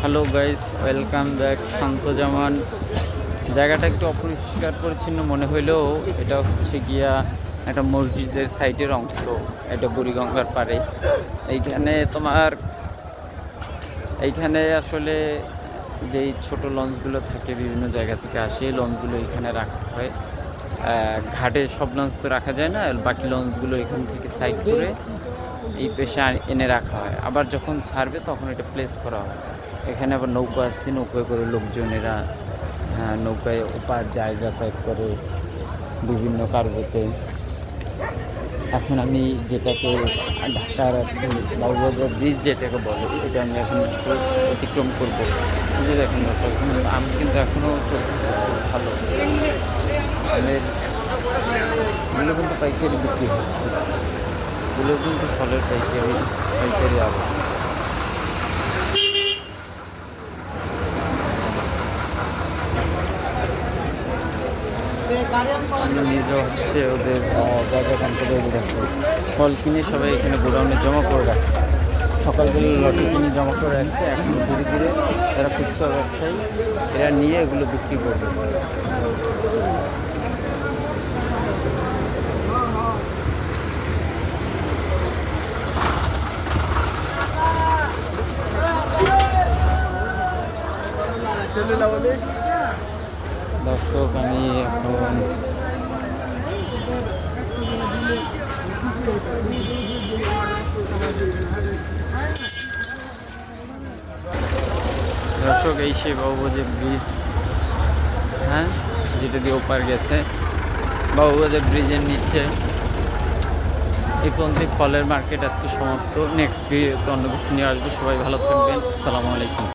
Hello guys, welcome back. শান্তজামান জায়গাটা একটু অপরিষ্কার পরিচ্ছন্ন মনে হইলেও এটা হচ্ছে গিয়া একটা মসজিদের সাইডের অংশ। এটা বুড়িগঙ্গার পাড়ে। এইখানে তোমার এইখানে আসলে যেই ছোট লঞ্চগুলো থাকে বিভিন্ন জায়গা থেকে আসে, এই লঞ্চগুলো এখানে রাখা হয়। ঘাটে সব লঞ্চ তো রাখা যায় না, বাকি লঞ্চগুলো এখান থেকে সাইড করে এই পেশে এনে রাখা হয়। আবার যখন ছাড়বে তখন এটা প্লেস করা হয়। এখানে আবার নৌকা আছে, নৌকায় করে লোকজনেরা নৌকায় ওপার যায়, যাতায়াত করে বিভিন্ন কার্গোতে। এখন আমি যেটাকে ঢাকার বাবুবাজার ব্রিজ যেটাকে বলে, এটা আমি এখন অতিক্রম করবো। এই যে দেখেন দর্শক, আমি কিন্তু এখনও ভালো আমের এগুলো কিন্তু পাইকারি বিক্রি হচ্ছে। এগুলো কিন্তু ফলের পাইকারি আবার আমি নিজে হচ্ছে ওদের জায়গা কানতে দেখো, ফল কিনে সবাই এখানে গোডাউনে জমা করে রাখছে। সকালবেলা লটে কিনে জমা করে রাখছে। এখন ধীরে ধীরে যারা খুচরা ব্যবসায়ী এরা নিয়ে এগুলো বিক্রি করবে। দর্শক, আমি এখন দর্শক এই সেই বাবুবাজার ব্রিজ, হ্যাঁ, যেটা দিয়ে ওপার গেছে। বাবুবাজার ব্রিজের নিচে এই পর্যন্ত ফলের মার্কেট আজকে সমাপ্ত। নেক্সট ভিডিওতে অন্য কিছু নিয়ে আসবো। সবাই ভালো থাকবেন। আসসালামু আলাইকুম।